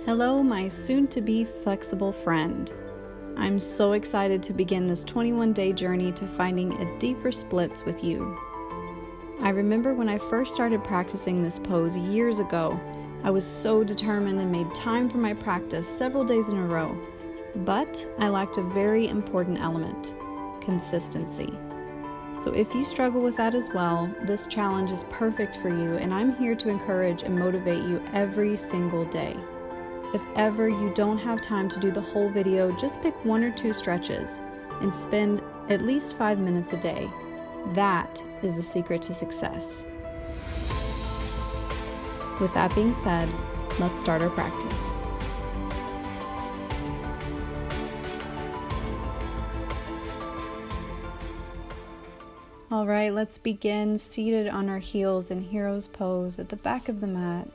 Hello, my soon-to-be flexible friend. I'm so excited to begin this 21-day journey to finding a deeper splits with you. I remember when I first started practicing this pose years ago, I was so determined and made time for my practice several days in a row, but I lacked a very important element: consistency. So if you struggle with that as well, this challenge is perfect for you, and I'm here to encourage and motivate you every single day. If ever you don't have time to do the whole video, just pick 1 or 2 stretches and spend at least 5 minutes a day. That is the secret to success. With that being said, let's start our practice. All right, let's begin seated on our heels in hero's pose at the back of the mat.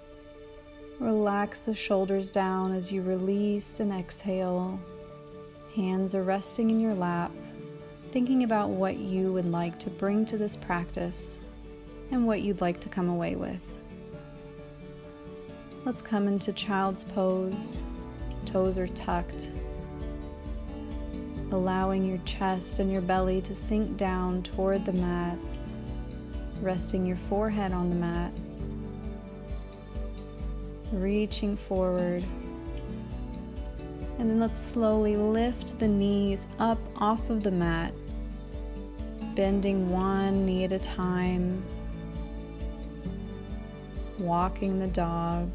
Relax the shoulders down as you release and exhale. Hands are resting in your lap, thinking about what you would like to bring to this practice and what you'd like to come away with. Let's come into child's pose. Toes are tucked, allowing your chest and your belly to sink down toward the mat, resting your forehead on the mat. Reaching forward, and then let's slowly lift the knees up off of the mat, bending one knee at a time, walking the dog,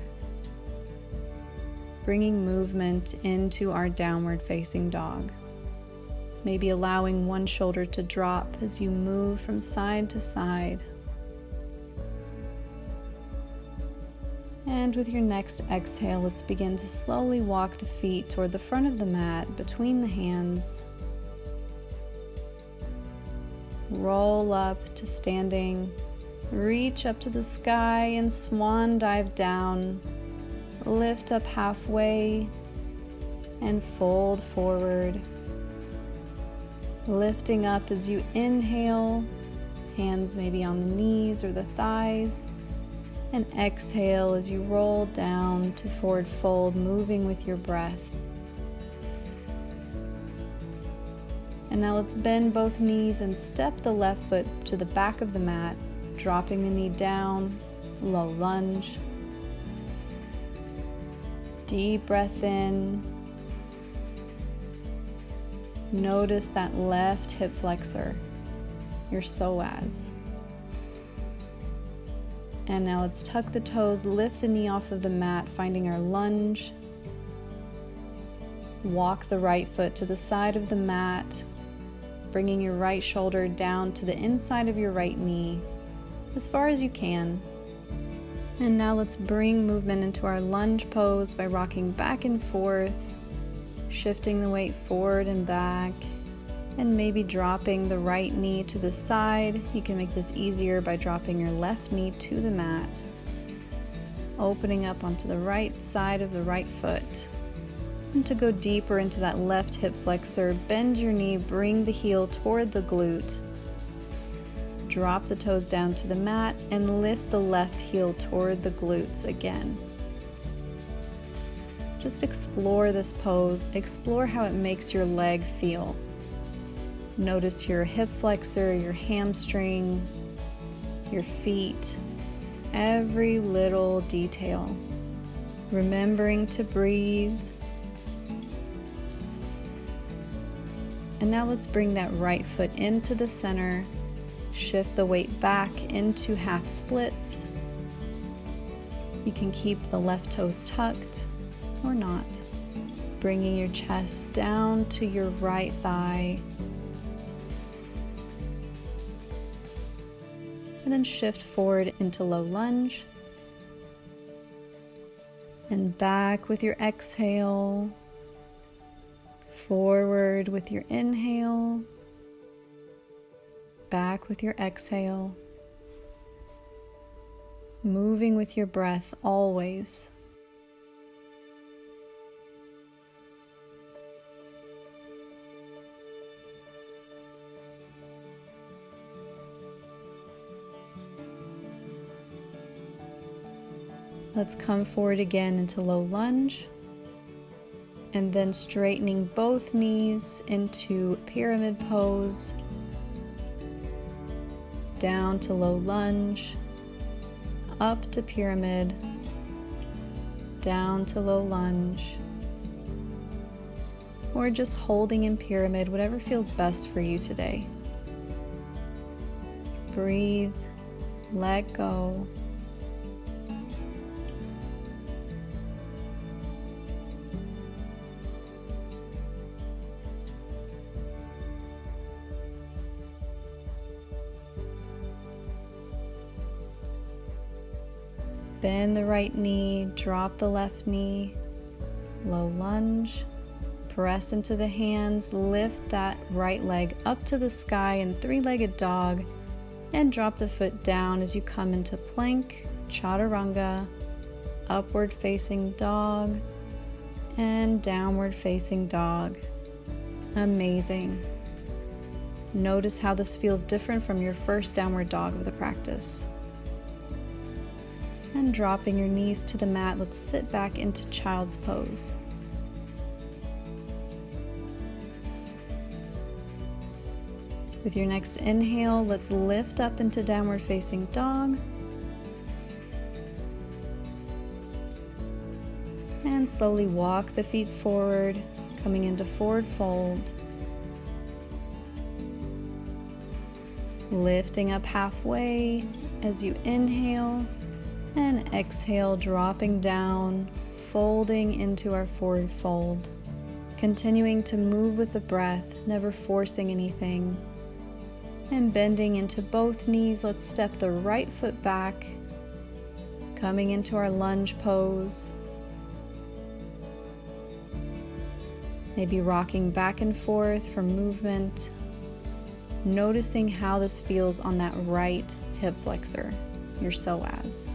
bringing movement into our downward facing dog, maybe allowing one shoulder to drop as you move from side to side. And with your next exhale, let's begin to slowly walk the feet toward the front of the mat between the hands. Roll up to standing, reach up to the sky and swan dive down. Lift up halfway and fold forward. Lifting up as you inhale, hands maybe on the knees or the thighs. And exhale as you roll down to forward fold, moving with your breath. And now let's bend both knees and step the left foot to the back of the mat, dropping the knee down, low lunge. Deep breath in. Notice that left hip flexor, your psoas. And now let's tuck the toes, lift the knee off of the mat, finding our lunge. Walk the right foot to the side of the mat, bringing your right shoulder down to the inside of your right knee, as far as you can. And now let's bring movement into our lunge pose by rocking back and forth, shifting the weight forward and back, and maybe dropping the right knee to the side. You can make this easier by dropping your left knee to the mat, opening up onto the right side of the right foot. And to go deeper into that left hip flexor, bend your knee, bring the heel toward the glute. Drop the toes down to the mat and lift the left heel toward the glutes again. Just explore this pose, explore how it makes your leg feel. Notice your hip flexor, your hamstring, your feet, every little detail. Remembering to breathe. And now let's bring that right foot into the center. Shift the weight back into half splits. You can keep the left toes tucked or not. Bringing your chest down to your right thigh. And then shift forward into low lunge. And back with your exhale. Forward with your inhale. Back with your exhale. Moving with your breath always. Let's come forward again into low lunge. And then straightening both knees into pyramid pose, down to low lunge, up to pyramid, down to low lunge, or just holding in pyramid, whatever feels best for you today. Breathe, let go. Bend the right knee, drop the left knee, low lunge, press into the hands, lift that right leg up to the sky in three-legged dog, and drop the foot down as you come into plank, chaturanga, upward facing dog, and downward facing dog. Amazing. Notice how this feels different from your first downward dog of the practice. And dropping your knees to the mat, let's sit back into child's pose. With your next inhale, let's lift up into downward facing dog. And slowly walk the feet forward, coming into forward fold. Lifting up halfway as you inhale. And exhale, dropping down, folding into our forward fold. Continuing to move with the breath, never forcing anything. And bending into both knees, let's step the right foot back, coming into our lunge pose. Maybe rocking back and forth for movement. Noticing how this feels on that right hip flexor, your psoas.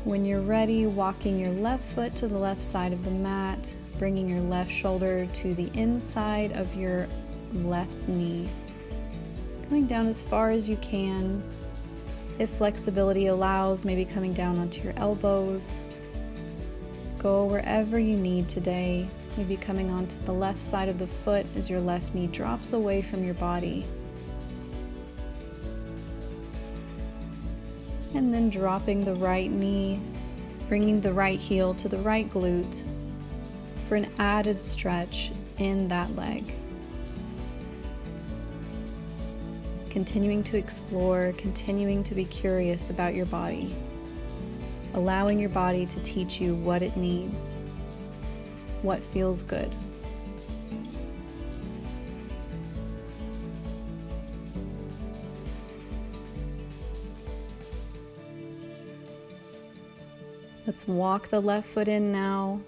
When you're ready, walking your left foot to the left side of the mat, bringing your left shoulder to the inside of your left knee. Coming down as far as you can. If flexibility allows, maybe coming down onto your elbows. Go wherever you need today. Maybe coming onto the left side of the foot as your left knee drops away from your body. And then dropping the right knee, bringing the right heel to the right glute for an added stretch in that leg. Continuing to explore, continuing to be curious about your body, allowing your body to teach you what it needs, what feels good. Let's walk the left foot in now,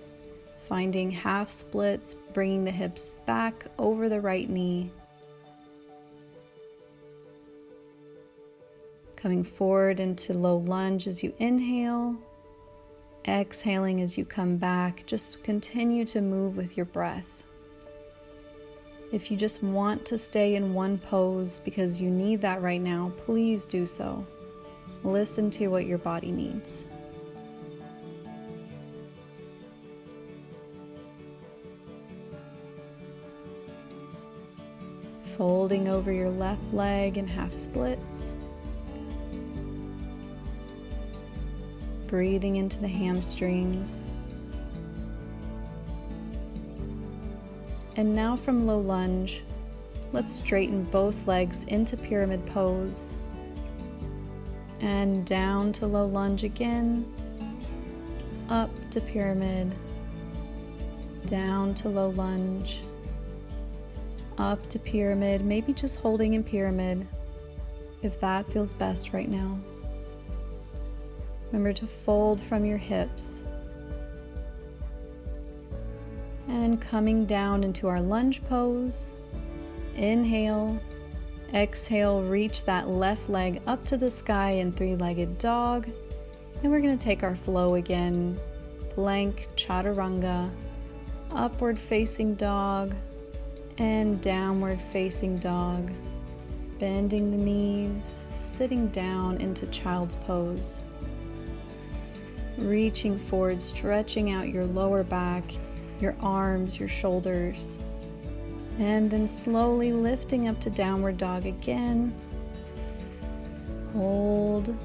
finding half splits, bringing the hips back over the right knee. Coming forward into low lunge as you inhale, exhaling as you come back. Just continue to move with your breath. If you just want to stay in one pose because you need that right now, please do so. Listen to what your body needs. Folding over your left leg in half splits. Breathing into the hamstrings. And now from low lunge, let's straighten both legs into pyramid pose. And down to low lunge again. Up to pyramid. Down to low lunge. Up to pyramid, maybe just holding in pyramid if that feels best right now. Remember to fold from your hips. And coming down into our lunge pose. Inhale, exhale, reach that left leg up to the sky in three-legged dog. And we're going to take our flow again. Plank, chaturanga, upward facing dog, and downward facing dog. Bending the knees, sitting down into child's pose. reaching forward, stretching out your lower back, your arms, your shoulders. And then slowly lifting up to downward dog again. Hold.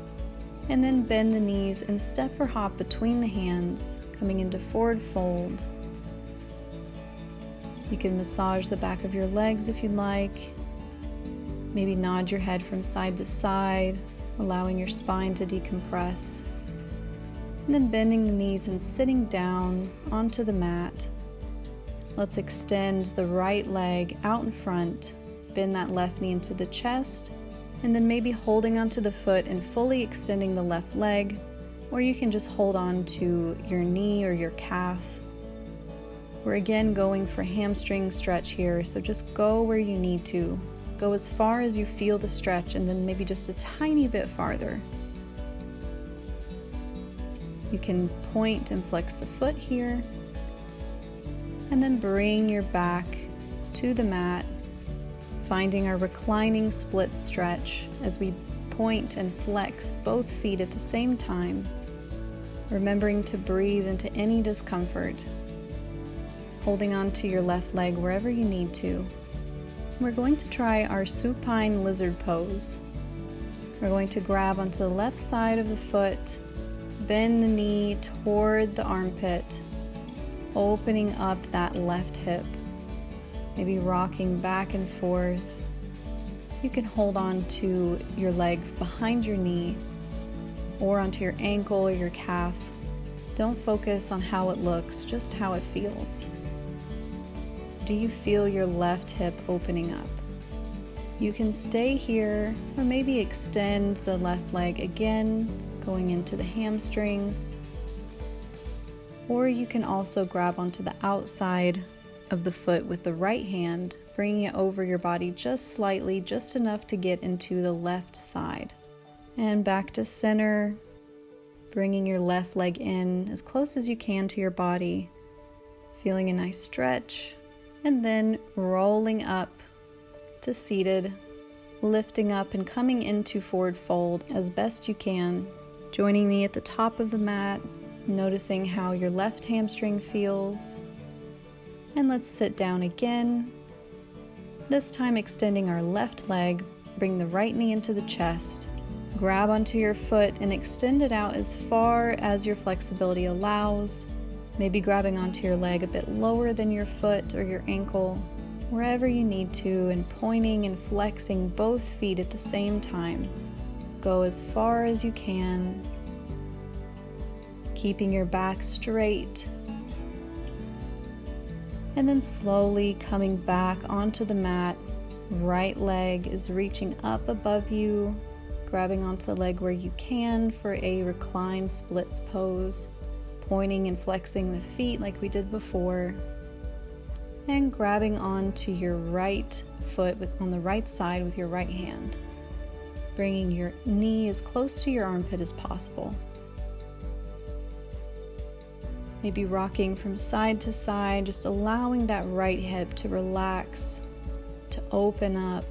And then bend the knees and step or hop between the hands, coming into forward fold. You can massage the back of your legs if you'd like. Maybe nod your head from side to side, allowing your spine to decompress. And then bending the knees and sitting down onto the mat. Let's extend the right leg out in front, bend that left knee into the chest, and then maybe holding onto the foot and fully extending the left leg, or you can just hold on to your knee or your calf. We're again going for hamstring stretch here, so just go where you need to. Go as far as you feel the stretch and then maybe just a tiny bit farther. You can point and flex the foot here, and then bring your back to the mat, finding our reclining split stretch as we point and flex both feet at the same time, remembering to breathe into any discomfort, holding on to your left leg wherever you need to. We're going to try our supine lizard pose. We're going to grab onto the left side of the foot, bend the knee toward the armpit, opening up that left hip, maybe rocking back and forth. You can hold on to your leg behind your knee or onto your ankle or your calf. Don't focus on how it looks, just how it feels. Do you feel your left hip opening up? You can stay here or maybe extend the left leg again, going into the hamstrings. Or you can also grab onto the outside of the foot with the right hand, bringing it over your body just slightly, just enough to get into the left side. And back to center, bringing your left leg in as close as you can to your body, feeling a nice stretch, and then rolling up to seated, lifting up and coming into forward fold as best you can, joining me at the top of the mat, noticing how your left hamstring feels. And let's sit down again. This time extending our left leg, bring the right knee into the chest, grab onto your foot and extend it out as far as your flexibility allows, maybe grabbing onto your leg a bit lower than your foot or your ankle, wherever you need to, and pointing and flexing both feet at the same time. Go as far as you can, keeping your back straight, and then slowly coming back onto the mat. Right leg is reaching up above you, grabbing onto the leg where you can for a reclined splits pose, pointing and flexing the feet like we did before, and grabbing onto your right foot on the right side with your right hand, bringing your knee as close to your armpit as possible. Maybe rocking from side to side, just allowing that right hip to relax, to open up,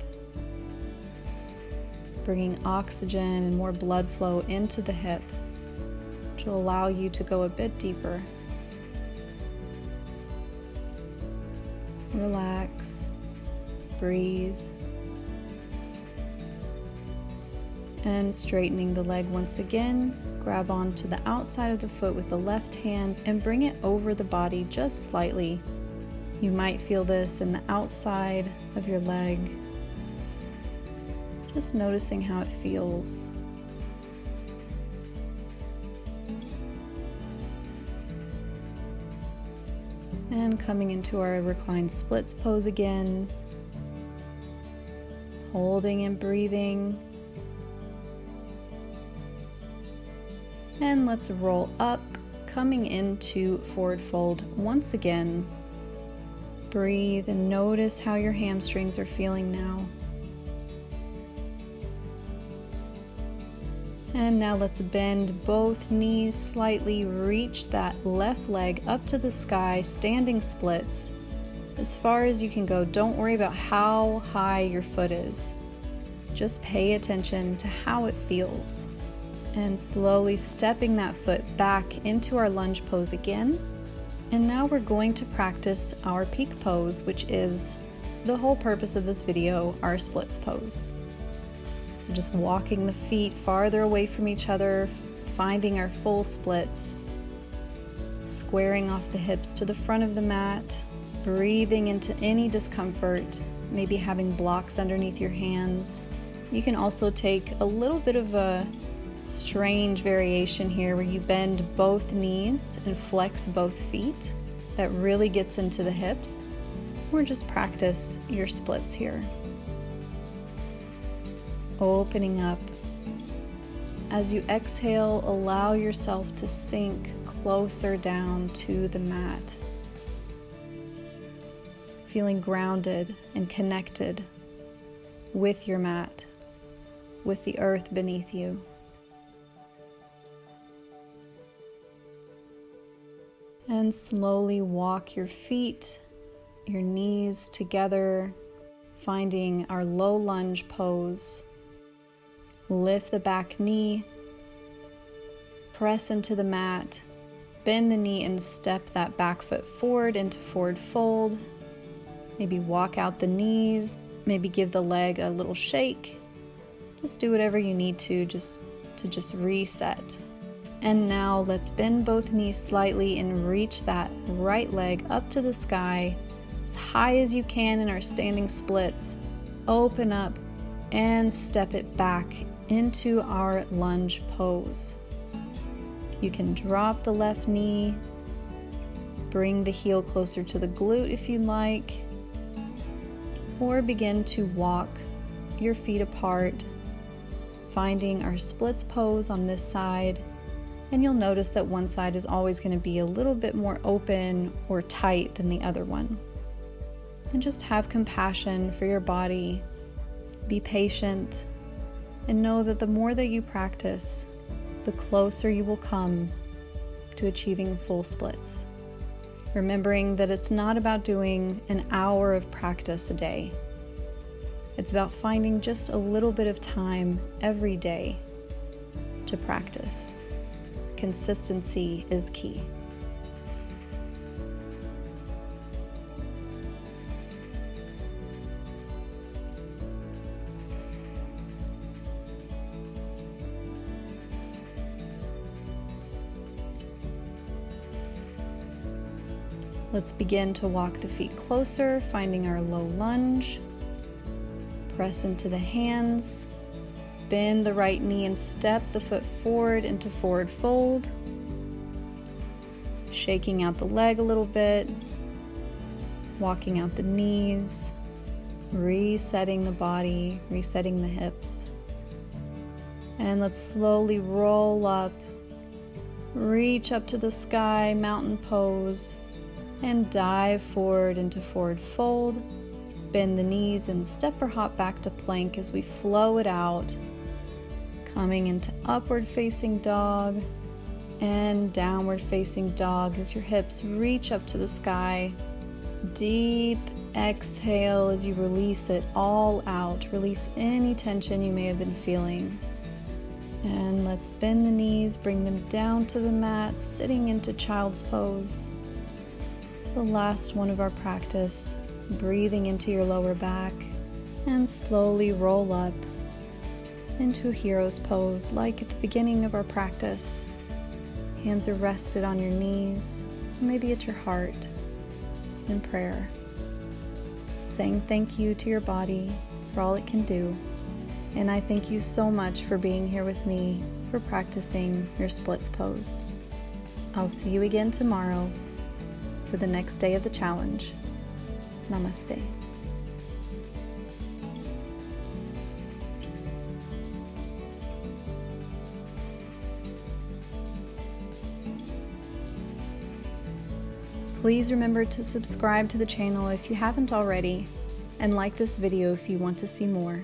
bringing oxygen and more blood flow into the hip, which will allow you to go a bit deeper. Relax, breathe, and straightening the leg once again. Grab onto the outside of the foot with the left hand and bring it over the body just slightly. You might feel this in the outside of your leg. Just noticing how it feels. And coming into our reclined splits pose again. Holding and breathing. And let's roll up, coming into forward fold once again. Breathe and notice how your hamstrings are feeling now. And now let's bend both knees slightly, reach that left leg up to the sky, standing splits, as far as you can go. Don't worry about how high your foot is. Just pay attention to how it feels. And slowly stepping that foot back into our lunge pose again. And now we're going to practice our peak pose, which is the whole purpose of this video, our splits pose. So just walking the feet farther away from each other, finding our full splits, squaring off the hips to the front of the mat, breathing into any discomfort, maybe having blocks underneath your hands. You can also take a little bit of a strange variation here where you bend both knees and flex both feet. That really gets into the hips. Or just practice your splits here. Opening up. As you exhale, allow yourself to sink closer down to the mat. Feeling grounded and connected with your mat, with the earth beneath you. And slowly walk your feet, your knees together, finding our low lunge pose. Lift the back knee, press into the mat, bend the knee and step that back foot forward into forward fold. Maybe walk out the knees, maybe give the leg a little shake. Just do whatever you need to just reset. And now let's bend both knees slightly and reach that right leg up to the sky as high as you can in our standing splits. Open up and step it back into our lunge pose. You can drop the left knee, bring the heel closer to the glute if you like, or begin to walk your feet apart, finding our splits pose on this side. And you'll notice that one side is always going to be a little bit more open or tight than the other one. And just have compassion for your body. Be patient. And know that the more that you practice, the closer you will come to achieving full splits. Remembering that it's not about doing an hour of practice a day. It's about finding just a little bit of time every day to practice. Consistency is key. Let's begin to walk the feet closer, finding our low lunge. Press into the hands. Bend the right knee and step the foot forward into forward fold. Shaking out the leg a little bit. Walking out the knees. Resetting the body, resetting the hips. And let's slowly roll up. Reach up to the sky, mountain pose. And dive forward into forward fold. Bend the knees and step or hop back to plank as we flow it out. Coming into upward facing dog and downward facing dog as your hips reach up to the sky. Deep exhale as you release it all out. Release any tension you may have been feeling. And let's bend the knees, bring them down to the mat, sitting into child's pose. The last one of our practice, breathing into your lower back and slowly roll up into hero's pose like at the beginning of our practice. Hands are rested on your knees, maybe at your heart in prayer, saying thank you to your body for all it can do. And I thank you so much for being here with me for practicing your splits pose. I'll see you again tomorrow for the next day of the challenge. Namaste. Please remember to subscribe to the channel if you haven't already, and like this video if you want to see more.